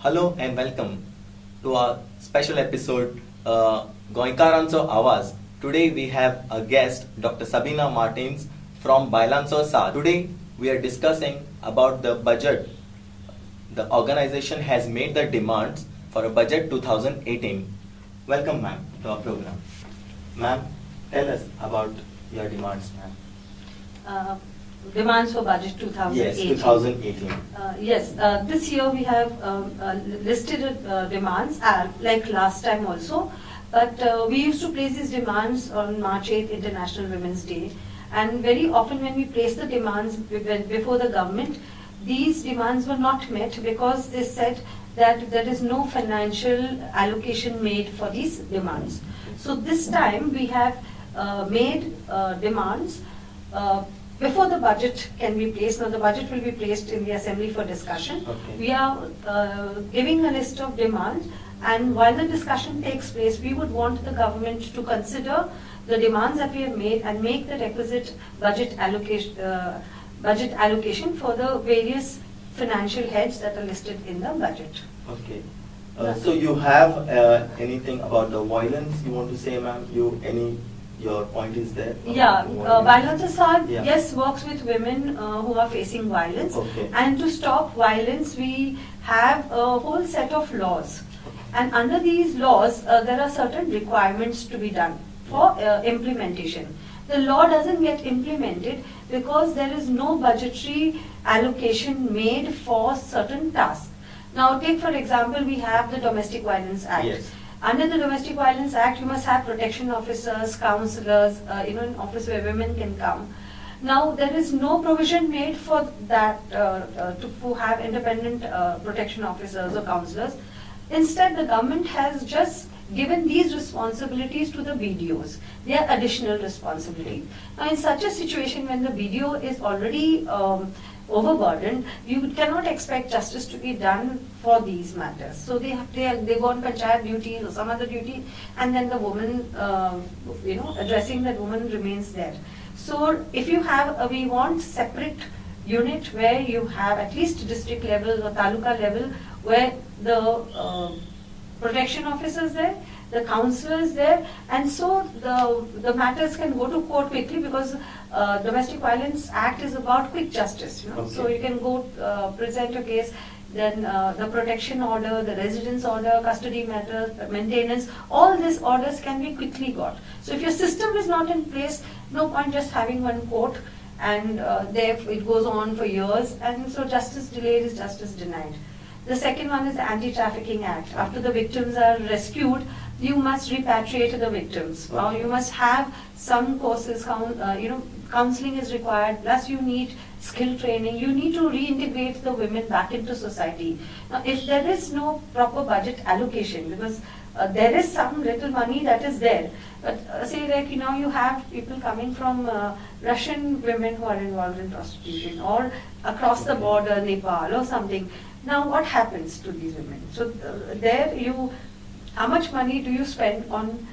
Hello and welcome to our special episode Goinkarancho Awaz. Today we have a guest, Dr. Sabina Martins from Bailanso Saad. Today we are discussing about the budget. The organization has made the demands for a budget 2018. Welcome, ma'am, to our program. Ma'am, tell us about your demands, ma'am. Demands for budget 2018. Yes, 2018. Yes, this year we have listed demands like last time also, but we used to place these demands on March 8th, International Women's Day, and very often when we place the demands before the government, these demands were not met because they said that there is no financial allocation made for these demands. So this time we have made demands before the budget can be placed. Now the budget will be placed in the assembly for discussion. Okay. We are giving a list of demands, and while the discussion takes place, we would want the government to consider the demands that we have made and make the requisite budget allocation for the various financial heads that are listed in the budget. Okay. So you have anything about the violence you want to say, ma'am? Your point is there? Yeah, Bailanso Saad, Yeah. yes, works with women who are facing violence. Okay. And to stop violence, we have a whole set of laws. And under these laws, there are certain requirements to be done for implementation. The law doesn't get implemented because there is no budgetary allocation made for certain tasks. Now, take for example, we have the Domestic Violence Act. Yes. Under the Domestic Violence Act, you must have protection officers, counselors, an office where women can come. Now, there is no provision made for that to have independent protection officers or counselors. Instead, the government has just given these responsibilities to the BDOs. They are additional responsibilities. Now, in such a situation, when the BDO is already overburdened, you cannot expect justice to be done for these matters. So they go on panchayat duties or some other duty, and then the woman, addressing that woman remains there. So if you have, we want separate unit where you have at least district level or taluka level where the protection officers there, the counselors there, and so the matters can go to court quickly because Domestic Violence Act is about quick justice. Okay. So you can go present a case, then the protection order, the residence order, custody matter, maintenance, all these orders can be quickly got. So if your system is not in place, no point just having one court, and there it goes on for years, and so justice delayed is justice denied. The second one is the Anti-Trafficking Act. After the victims are rescued, you must repatriate the victims. Or you must have some courses, counseling is required, plus you need skill training. You need to reintegrate the women back into society. Now, if there is no proper budget allocation, because there is some little money that is there, but say like now you have people coming from Russian women who are involved in prostitution, or across the border, Nepal or something. Now what happens to these women? So how much money do you spend on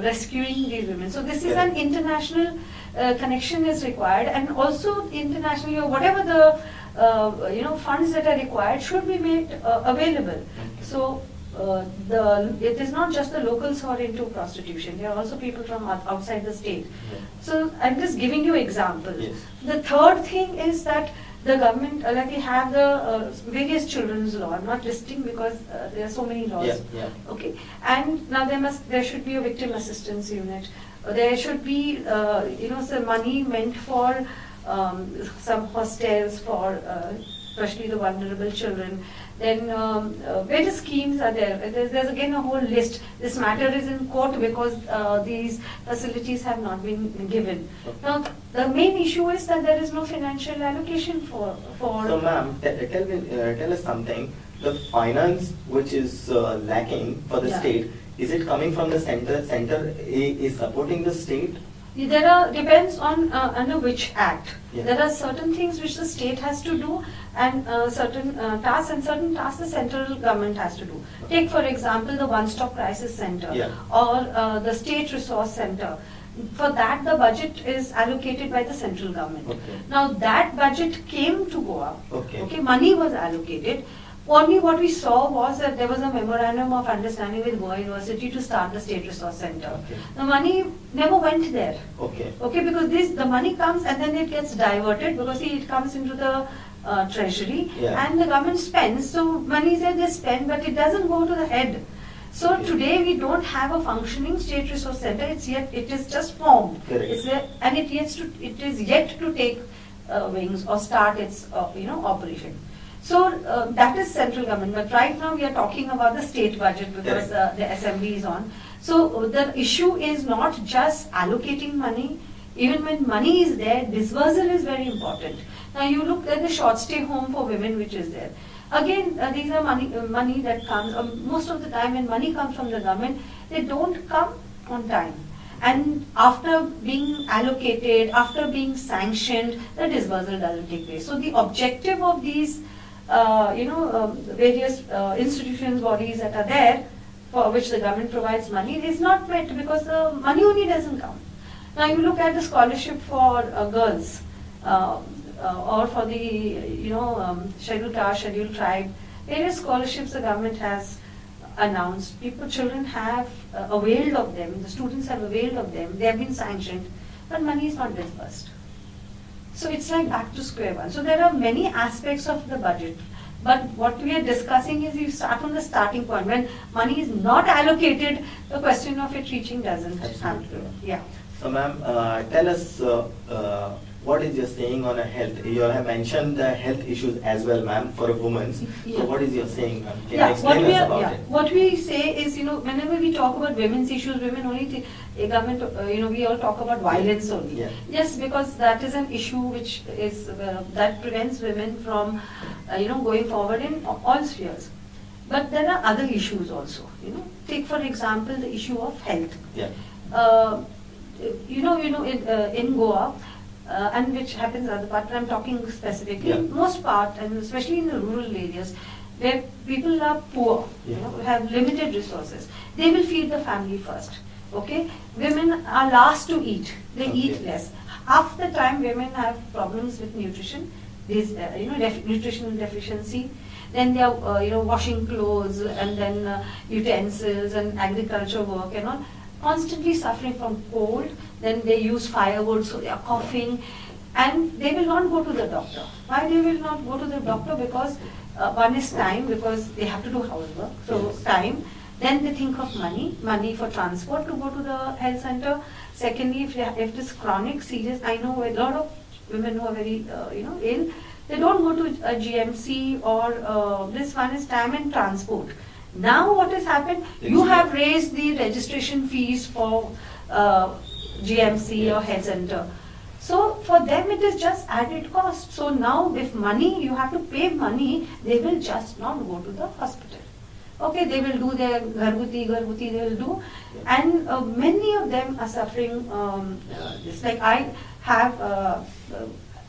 rescuing these women? So this is an international connection is required, and also internationally, or whatever the funds that are required should be made available. Okay. So it is not just the locals who are into prostitution. There are also people from outside the state. Yeah. So I'm just giving you examples. Yes. The third thing is that the government, like we have the various children's law. I'm not listing because there are so many laws. Yeah, yeah. Okay. And now there should be a victim assistance unit. There should be some money meant for some hostels for especially the vulnerable children. Then various schemes are there. There's again a whole list. This matter is in court because these facilities have not been given. Now, the main issue is that there is no financial allocation for. So, ma'am, tell us something. The finance which is lacking for the Yeah. state, is it coming from the center? Center is supporting the state? Depends on under which act. Yeah. There are certain things which the state has to do, and certain tasks the central government has to do. Take for example the One-Stop Crisis Center, Yeah. or the State Resource Center. For that the budget is allocated by the central government. Okay. Now that budget came to Goa. Okay. Money was allocated, Only what we saw was that there was a memorandum of understanding with Goa University to start the State Resource Center. Okay. The money never went there. Okay. Okay, because the money comes and then it gets diverted because see, it comes into the treasury Yeah. and the government spends. So money is there, they spend, but it doesn't go to the head. So Okay. today we don't have a functioning State Resource Center. It is just formed. Correct. It's there, and it is yet to take wings or start its operation. So that is central government. But right now we are talking about the state budget because the assembly is on. So the issue is not just allocating money. Even when money is there, dispersal is very important. Now you look at the short stay home for women which is there. Again, these are money that comes, most of the time when money comes from the government, they don't come on time. And after being allocated, after being sanctioned, the dispersal doesn't take place. So the objective of these, various institutions, bodies that are there, for which the government provides money, is not met because the money only doesn't come. Now you look at the scholarship for girls, or for the scheduled caste, scheduled tribe, various scholarships the government has announced. Children have availed of them. The students have availed of them. They have been sanctioned, but money is not disbursed. So it's like back to square one. So there are many aspects of the budget. But what we are discussing is you start from the starting point. When money is not allocated, the question of it reaching doesn't happen. Yeah. So ma'am, tell us what is your saying on a health? You have mentioned the health issues as well, ma'am, for a woman. Yeah. So what is your saying, ma'am? Can you Yeah, explain us about it? what we say is, whenever we talk about women's issues, women only think, government, we all talk about violence only. Yeah. Yes, because that is an issue which is, that prevents women from, going forward in all spheres. But there are other issues also, Take for example the issue of health. Yeah. In Goa, and which happens other part, but I'm talking specifically, Yeah. most part, and especially in the rural areas, where people are poor, Yeah. have limited resources, they will feed the family first. Okay, women are last to eat; they Okay. eat less. Half the time, women have problems with nutrition. There's nutritional deficiency. Then they are washing clothes and then utensils and agriculture work and all. Constantly suffering from cold, then they use firewood, so they are coughing, and they will not go to the doctor. Why they will not go to the doctor? Because one is time, because they have to do housework, so Yes. time. Then they think of money for transport to go to the health center. Secondly, if it is chronic, serious, I know a lot of women who are very ill, they don't go to a GMC or this one is time and transport. Now what has happened? You have raised the registration fees for GMC or health center. So for them it is just added cost. So now if you have to pay money, they will just not go to the hospital. Okay, they will do their gharguti they will do. And many of them are suffering this. Like I have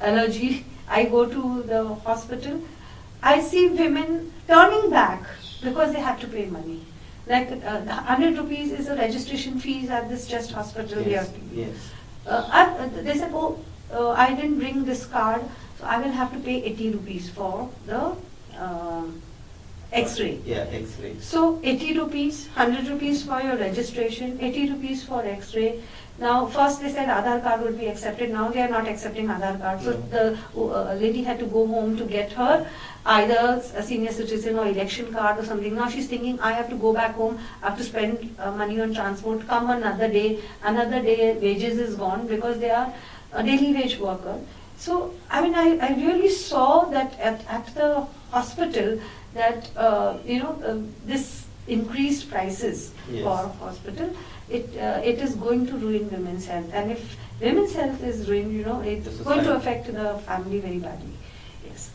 allergy, I go to the hospital, I see women turning back because they have to pay money. Like 100 rupees is a registration fees at this chest hospital. Yes. Here. Yes. They said, I didn't bring this card, so I will have to pay 80 rupees for the X-ray. Yeah, X-ray. So 80 rupees, 100 rupees for your registration, 80 rupees for X-ray. Now first they said Aadhaar card would be accepted, now they are not accepting Aadhaar card. So the lady had to go home to get her either a senior citizen or election card or something. Now she's thinking, I have to go back home, I have to spend money on transport, come another day wages is gone because they are a daily wage worker. So I mean I really saw that at the hospital that this increased prices Yes. for hospital, it is going to ruin women's health, and if women's health is ruined, it's The going to society. affect the family very badly. Yes.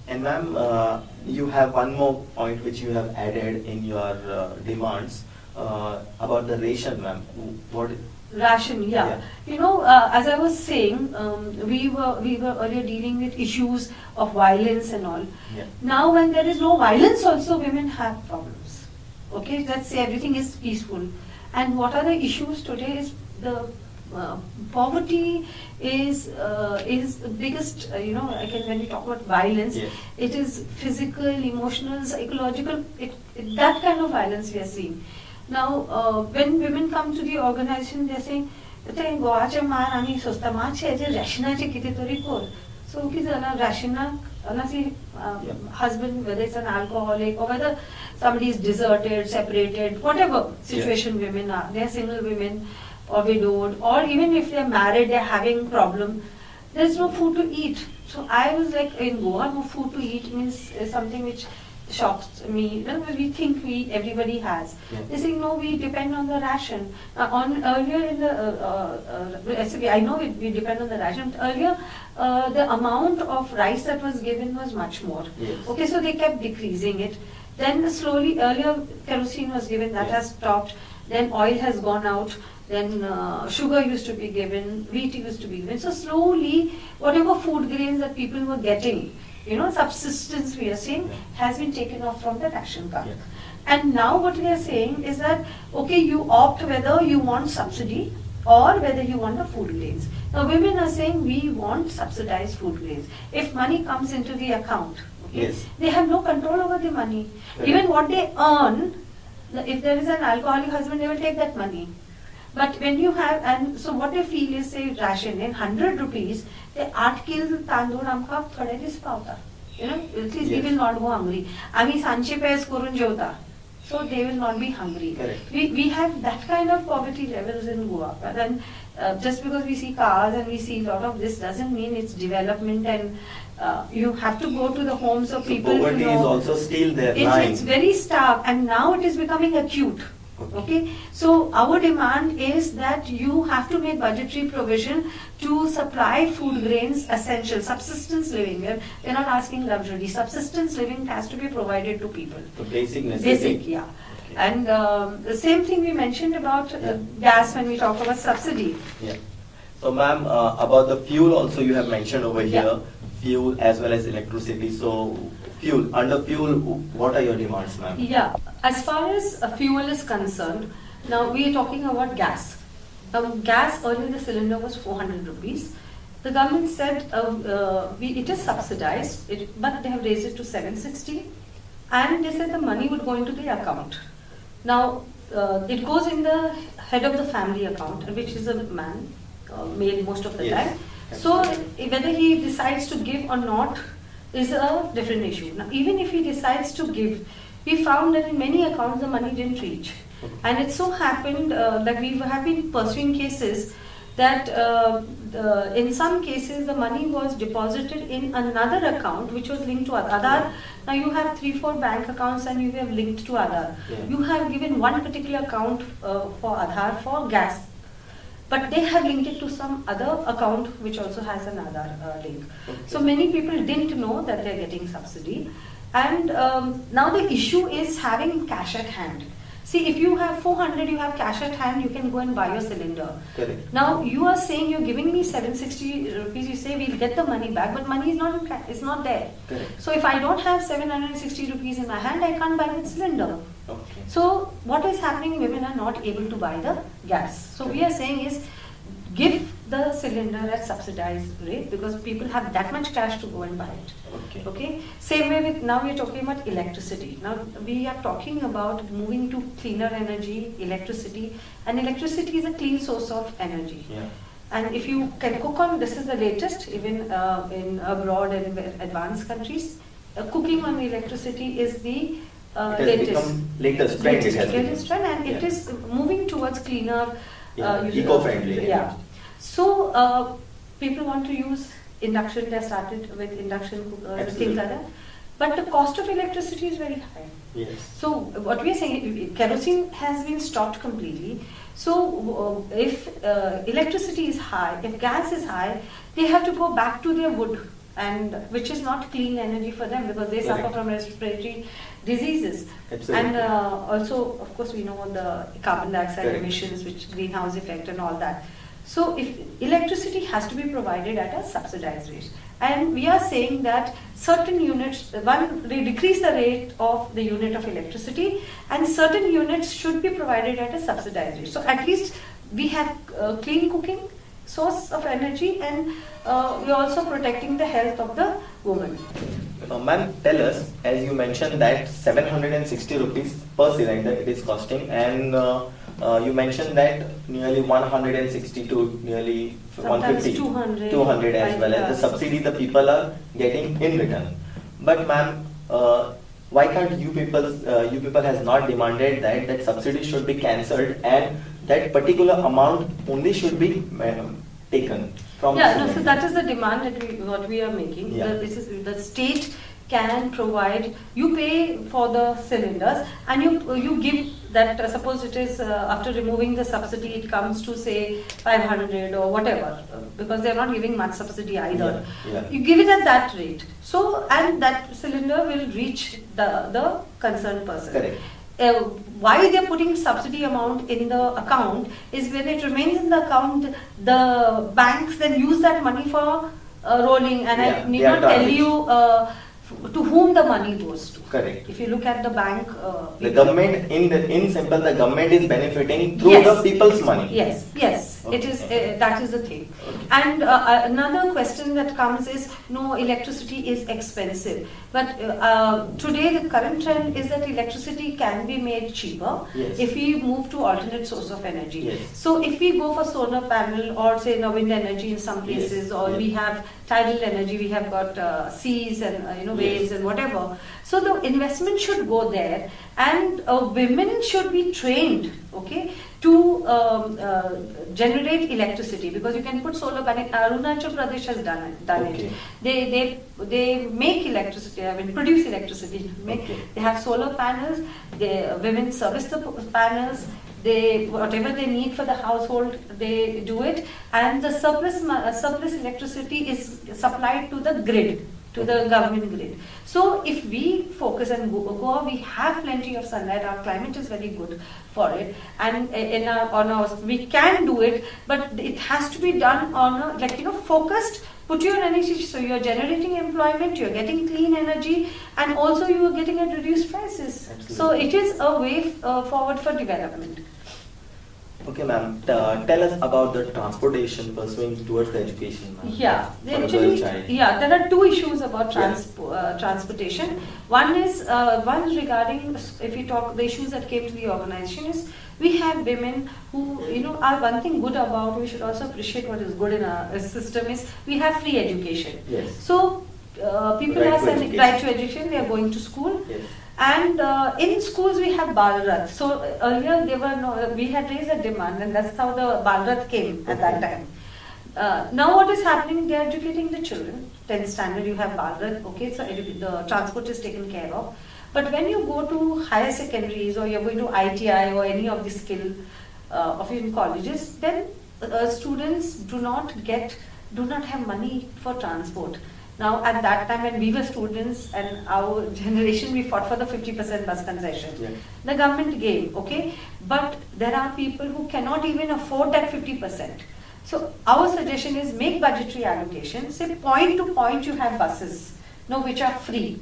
And ma'am, you have one more point which you have added in your demands about the ration, ma'am. What? Ration, yeah. As I was saying, we were earlier dealing with issues of violence and all. Yeah. Now when there is no violence also, women have problems. Okay, let's say everything is peaceful. And what are the issues today is the poverty is the biggest, again, when we talk about violence, Yes. it is physical, emotional, psychological, that kind of violence we are seeing. Now, when women come to the organization, they are saying, "ते गोवाचे मान आमी सोचता मातशे हेजे रॅशनाचे कितें तरी कर." So कितें जालां रॅशनाक husband, whether it's an alcoholic or whether somebody is deserted, separated, whatever situation women are, they are single women or widowed, or even if they are married, they are having problem, there's no food to eat. So I was like, in Goa, no food to eat means something which shocks me. We think everybody has. Yeah. They say no, we depend on the ration. On earlier in the recipe, I know we depend on the ration. Earlier, the amount of rice that was given was much more. Yes. Okay, so they kept decreasing it. Then slowly, earlier kerosene was given, that has stopped. Then oil has gone out. Then sugar used to be given, wheat used to be given. So slowly, whatever food grains that people were getting, subsistence we are saying, has been taken off from the ration card. Yeah. And now what we are saying is that, okay, you opt whether you want subsidy or whether you want the food grains. Now women are saying we want subsidized food grains. If money comes into the account, okay, Yes. they have no control over the money. Correct. Even what they earn, if there is an alcoholic husband, they will take that money. But when you have, and so what they feel is, say, ration, in 100 rupees, they 8 kg तांदूळ आमकां थोडे दीस पावता. At least we Yes. will not go hungry. आमी सांजचे page करून जेवता. So they will not be hungry. Correct. We have that kind of poverty levels in Goa. And just because we see cars and we see a lot of this doesn't mean it's development, and you have to go to the homes of So people poverty to know. is also still there. It's very stark, and now it is becoming acute. Okay, so our demand is that you have to make budgetary provision to supply food grains, essential subsistence living. We're not asking luxury. Subsistence living has to be provided to people. So basic necessity. Basic, yeah. Okay. And the same thing we mentioned about gas when we talk about subsidy. Yeah. So ma'am, about the fuel also you have mentioned over here, Yeah. fuel as well as electricity. So fuel, under fuel, what are your demands, ma'am? Yeah, as far as fuel is concerned, now we are talking about gas. Now gas, earlier the cylinder was 400 rupees. The government said it is subsidized, but they have raised it to 760, and they said the money would go into the account. Now it goes in the head of the family account, which is a man, male most of the Yes. time. So whether he decides to give or not is a different issue. Now, even if he decides to give, we found that in many accounts the money didn't reach. And it so happened that we have been pursuing cases that in some cases the money was deposited in another account which was linked to Aadhaar. Now you have 3-4 bank accounts and you have linked to Aadhaar. Yeah. You have given one particular account for Aadhaar for gas. But they have linked it to some other account which also has an Aadhaar link. Okay. So many people didn't know that they're getting subsidy. And now the issue is having cash at hand. See, if you have 400, you have cash at hand, you can go and buy your cylinder. Correct. Now you are saying you're giving me 760 rupees, you say we'll get the money back, but money is not it's not there. Correct. So if I don't have 760 rupees in my hand, I can't buy the cylinder. Okay. So what is happening, women are not able to buy the gas. So we are saying is give the cylinder at subsidized rate because people have that much cash to go and buy it. Okay. Okay. Same way with, now we are talking about electricity. Now we are talking about moving to cleaner energy, electricity, and electricity is a clean source of energy. Yeah. And if you can cook on, this is the latest, even in abroad and in advanced countries, cooking on electricity is the It has become latest trend. It has become. latest trend, and it Yeah. is moving towards cleaner, eco-friendly. Yeah. So people want to use induction. They started with induction cookers and things like that. But the cost of electricity is very high. Yes. So what we are saying, kerosene has been stopped completely. So if electricity is high, if gas is high, they have to go back to their wood, and which is not clean energy for them because they suffer Correct. from respiratory diseases. Absolutely. And also, of course, we know the carbon dioxide Correct. emissions, which greenhouse effect and all that. So if electricity has to be provided at a subsidized rate. And we are saying that certain units, they decrease the rate of the unit of electricity, and certain units should be provided at a subsidized rate. So at least we have clean cooking source of energy, and we are also protecting the health of the woman. Ma'am, tell us, as you mentioned that 760 rupees per cylinder it is costing, and you mentioned that nearly 160 to nearly Sometimes 150, 200, 200 as well as the yes. subsidy the people are getting in return. But ma'am, why can't you people has not demanded that subsidy should be cancelled and that particular amount only should be taken from Yeah, the no, so cylinder? that is the demand that what we are making. Yeah. This is the state can provide. You pay for the cylinders, and you give that. Suppose it is after removing the subsidy, it comes to say 500 or whatever, because they are not giving much subsidy either. Yeah, yeah. You give it at that rate. So, and that cylinder will reach the concerned person. Correct. Why they are putting subsidy amount in the account is when it remains in the account, the banks then use that money for rolling, and Yeah, I need they are not tell targeted. you to whom the money goes to. Correct. If you look at the bank, The people- government, in simple, the government is benefiting through Yes. the people's money. Yes, yes, it is. Okay. That is the thing. Okay. And another question that comes is, no, electricity is expensive. But today the current trend is that electricity can be made cheaper Yes. if we move to alternate source of energy. Yes. So if we go for solar panel or say wind energy in some Yes, places, or yes. we have tidal energy, we have got seas and waves Yes. and whatever. So the investment should go there, and women should be trained, okay, to generate electricity, because you can put solar panel. Arunachal Pradesh has done Okay. it. They make electricity. I mean, produce electricity. Okay. They have solar panels. Women service the panels. They whatever they need for the household, they do it, and the surplus electricity is supplied to the grid, to the government grid. So if we focus and Goa, we have plenty of sunlight. Our climate is very good for it, and we can do it, but it has to be done on a focused. Put your energy, so you are generating employment, you are getting clean energy, and also you are getting at reduced prices. Absolutely. So it is a way forward for development. Okay, ma'am. Tell us about the transportation pursuing towards the education, ma'am. Yeah, For a girl actually, child. yeah, there are two issues about Yeah. transportation. One is regarding, if you talk, the issues that came to the organization is we have women who, are one thing good about, we should also appreciate what is good in our system is we have free education. Yes. So people Right have to an education. right to education, they are going to school. Yes. And in schools we have Bal Rath. So earlier we had raised a demand, and that's how the Bal Rath came at that time. Now what is happening? They are educating the children. 10th standard you have Bal Rath. Okay, so the transport is taken care of. But when you go to higher secondaries, or you're going to ITI or any of the skill of in colleges, then students do not have money for transport. Now, at that time when we were students and our generation, we fought for the 50% bus concession. Yeah. The government gave, okay? But there are people who cannot even afford that 50%. So our suggestion is make budgetary allocation. Say point to point you have buses, which are free.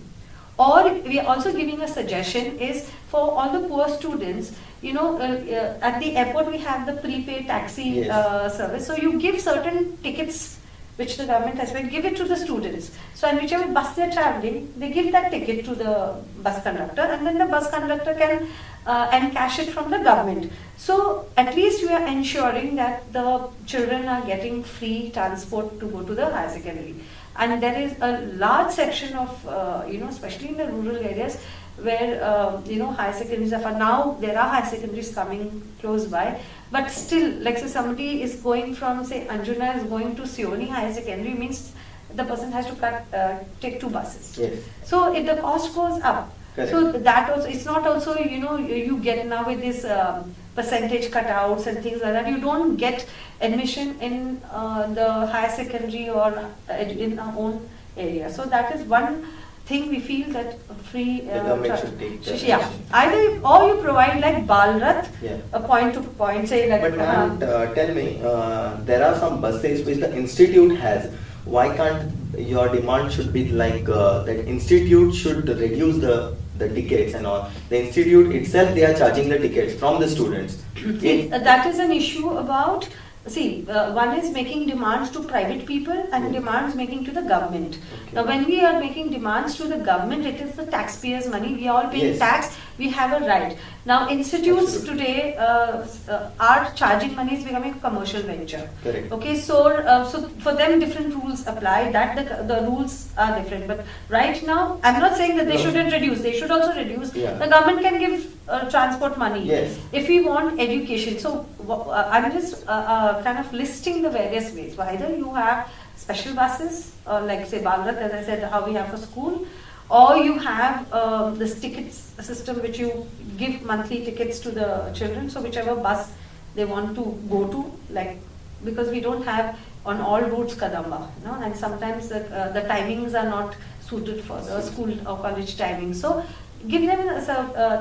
Or we are also giving a suggestion is for all the poor students, at the airport we have the prepaid taxi Yes. service. So you give certain tickets which the government has paid, give it to the students. So in whichever bus they are traveling, they give that ticket to the bus conductor, and then the bus conductor can encash it from the government. So at least we are ensuring that the children are getting free transport to go to the higher secondary. And there is a large section of, especially in the rural areas, where higher secondaries are. Now there are higher secondaries coming close by, but still, like say somebody is going from say Anjuna is going to Sioni Higher Secondary, means the person has to take two buses. Yes. So if the cost goes up. Correct. So that also, it's not also you get now with this percentage cutouts and things like that. You don't get admission in the higher secondary or in our own area. So that is one thing we feel that free. The government should take that yeah. action. Either or you provide like Bal Rath, Yeah. a point to point, say like. But ma'am, tell me, there are some buses which the institute has. Why can't your demand should be like that institute should reduce the the tickets and all. The institute itself, they are charging the tickets from the students. See, that is an issue about, see, one is making demands to private people and demands making to the government. Okay. Now, when we are making demands to the government, it is the taxpayers' money. We are all paying Yes. tax. We have a right. Now, institutes Absolutely. today are charging money is becoming a commercial venture. Correct. Okay, so so for them different rules apply. That the rules are different. But right now, I'm not saying that they No. shouldn't reduce. They should also reduce. Yeah. The government can give transport money. Yes. If we want education, so I'm just kind of listing the various ways. Either you have special buses, like say Bhagrat, as I said, how we have for school, or you have this tickets system which you give monthly tickets to the children. So whichever bus they want to go to, like, because we don't have on all routes Kadamba, you know, and sometimes the timings are not suited for the school or college timing. So give them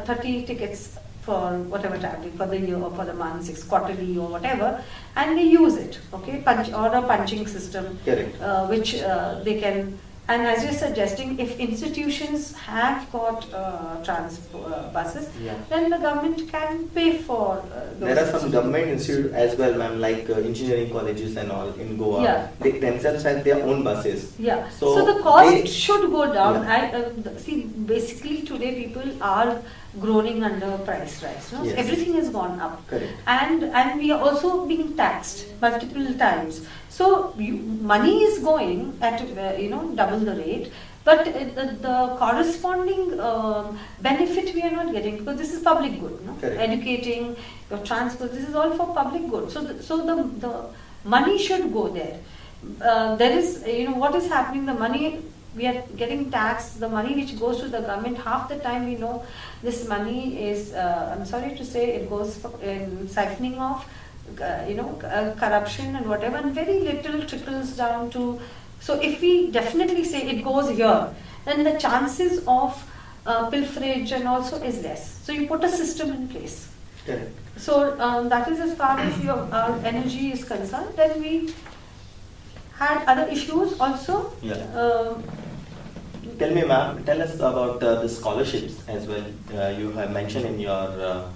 30 tickets for whatever time, for the year or for the month, 6 quarterly or whatever, and they use it, okay, or a punching system, Correct. which they can. And as you're suggesting, if institutions have got buses, Yeah. then the government can pay for those. There are some government institutes as well, ma'am, like engineering colleges and all in Goa. Yeah. They themselves have their own buses. Yeah. So So, the cost they- should go down. Yeah. See, basically today people are groaning under price rise. No? Yes. Everything has gone up. Correct. And we are also being taxed multiple times. So money is going at double the rate, but the corresponding benefit we are not getting, because this is public good. No? Correct. Educating, your transport, this is all for public good. So the money should go there. There is, what is happening, the money we are getting taxed, the money which goes to the government, half the time we know this money is, I'm sorry to say, it goes for siphoning off, corruption and whatever, and very little trickles down to, so if we definitely say it goes here, then the chances of pilferage and also is less. So you put a system in place. Correct. So that is as far as our energy is concerned. Then we had other issues also. Yeah. Tell me, ma'am, tell us about the scholarships as well. You have mentioned in your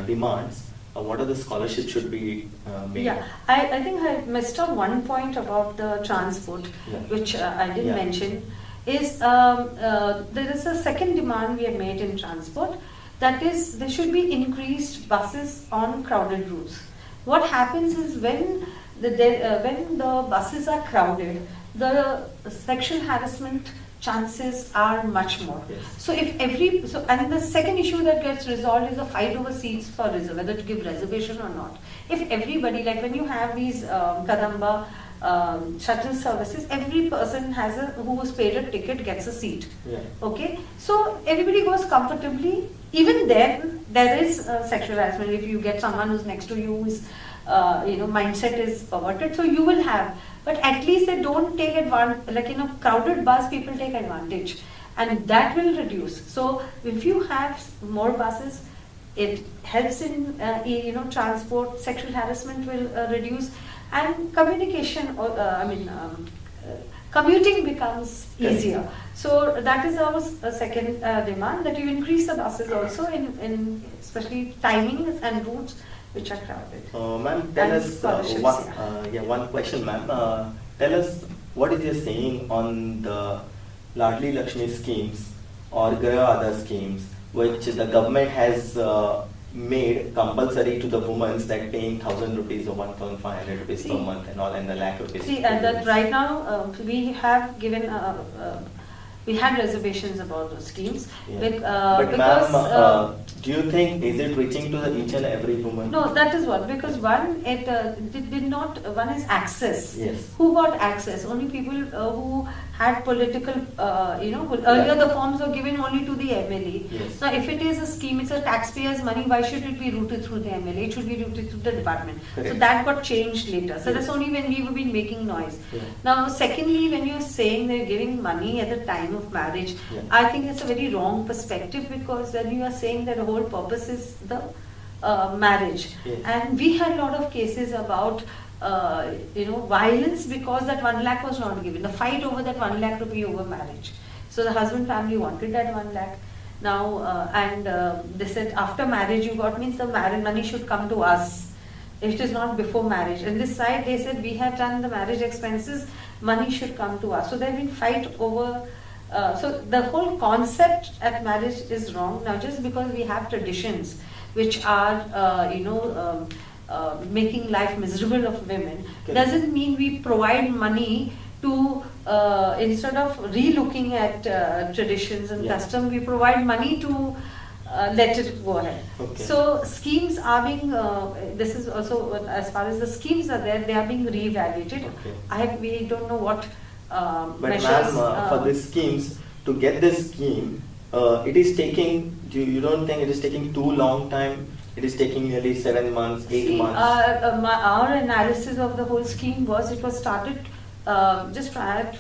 demands. What are the scholarships should be made? Yeah, I think I missed out one point about the transport, Yeah. which I didn't Yeah. mention. Is there is a second demand we have made in transport, that is there should be increased buses on crowded routes. What happens is when the buses are crowded, the sexual harassment chances are much more. Yes. So and the second issue that gets resolved is a fight over seats for whether to give reservation or not. If everybody, like when you have these Kadamba shuttle services, every person who has paid a ticket gets a seat. Yeah. Okay, so everybody goes comfortably. Even then, there is sexual harassment. If you get someone who's next to you whose mindset is perverted, so you will have. But at least they don't take advantage. Like in a crowded bus, people take advantage, and that will reduce. So if you have more buses, it helps in transport. Sexual harassment will reduce, and communication. Commuting becomes easier. So that is our second demand, that you increase the buses also in especially timings and routes which are crowded. Ma'am, tell And us scholarships, one question, ma'am. Tell us what is your saying on the Ladli Lakshmi schemes or Graha other schemes, which the government has made compulsory to the women that paying 1,000 rupees or 1,500 rupees per month and all, and the lakh rupees. See, that right now we have given. We had reservations about those schemes. Yeah. But But because ma'am, do you think is it reaching to each and every woman? no, that is what, because one, it did not. One is access. Yes. Who got access? Only people who had political. Earlier the forms were given only to the MLA. Yes. Now, if it is a scheme, it's a taxpayer's money. Why should it be routed through the MLA? It should be routed through the department. Correct. So that got changed later. So Yes. that's only when we have been making noise. Yeah. Now, secondly, when you're saying they're giving money at the time of marriage, Yeah. I think it's a very wrong perspective, because then you are saying that the whole purpose is the marriage. Yes. And we had a lot of cases about violence because that 1 lakh was not given. The fight over that 1 lakh rupee over marriage. So the husband family wanted that 1 lakh. Now, they said after marriage you got means the marriage money should come to us. It is not before marriage. And this side they said we have done the marriage expenses, money should come to us. So there have been fight over. So the whole concept at marriage is wrong. Now just because we have traditions which are making life miserable of women, doesn't mean we provide money to instead of re-looking at traditions and custom, we provide money to let it go ahead. Okay. So schemes are being, this is also as far as the schemes are there, they are being re-evaluated. Okay. We don't know what But measures. ma'am, for these schemes, to get this scheme, it is taking, you don't think it is taking too long time? It is taking nearly 7 months, 8 months. Our analysis of the whole scheme was it was started just prior to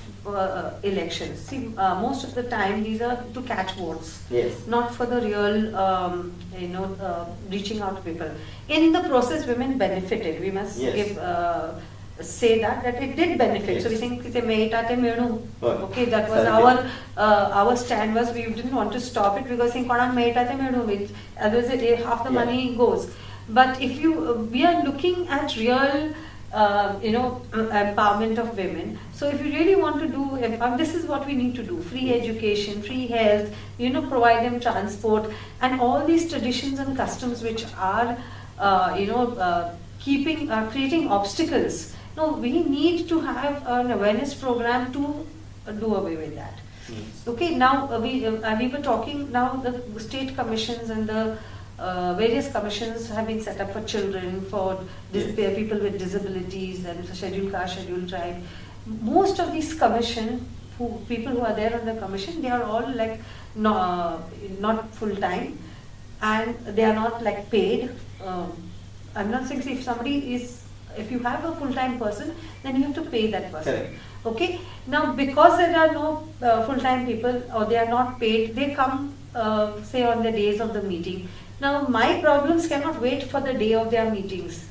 elections. See, most of the time these are to catch votes, Yes. not for the real, reaching out to people. In the process, women benefited. We must Yes. say that it did benefit. Yes. So we think okay, that was Correct. our stand was we didn't want to stop it because otherwise half the money goes. But if we are looking at real empowerment of women. So if you really want to do empowerment, this is what we need to do: free education, free health, provide them transport, and all these traditions and customs which are creating obstacles. No, we need to have an awareness program to do away with that. Yes. Okay, now we were talking, now the state commissions and the various commissions have been set up for children, for people with disabilities, and for scheduled caste, scheduled tribe. Most of these people who are there on the commission, they are all like not full time, and they are not like paid. I'm not saying if you have a full-time person, then you have to pay that person. Correct. Okay. Now, because there are no full-time people or they are not paid, they come say on the days of the meeting. Now, my problems cannot wait for the day of their meetings.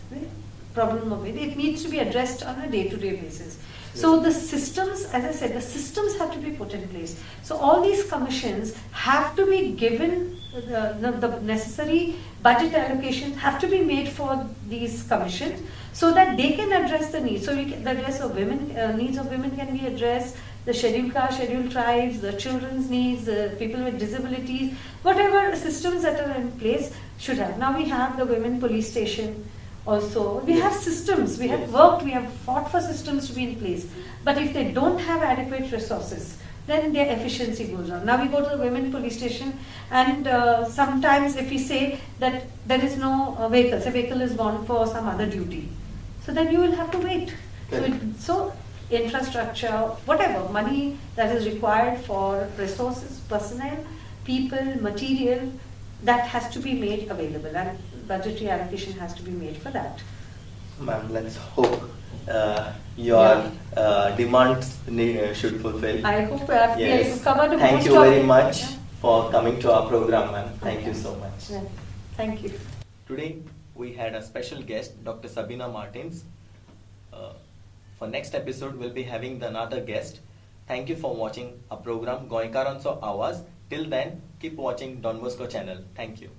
It needs to be addressed on a day-to-day basis. So the systems, as I said, the systems have to be put in place. So all these commissions have to be given the necessary budget allocations have to be made for these commissions so that they can address the needs. So the address of women, needs of women can be addressed, the scheduled caste, scheduled tribes, the children's needs, the people with disabilities, whatever systems that are in place should have. Now we have the women police station also. We have systems, we have worked, we have fought for systems to be in place. But if they don't have adequate resources, then their efficiency goes down. Now we go to the women police station, and sometimes if we say that there is no vehicle, say vehicle is gone for some other duty, so then you will have to wait. So infrastructure, whatever money that is required for resources, personnel, people, material, that has to be made available, and budgetary allocation has to be made for that. Ma'am, let's hope your demands should fulfill. I hope we have covered Thank most you of very it. much for coming to our program, ma'am. Thank you so much. Yeah. Thank you. Today we had a special guest, Dr. Sabina Martins. For next episode, we'll be having another guest. Thank you for watching our program Goinkarancho Awaz. Till then, keep watching Don Bosco channel. Thank you.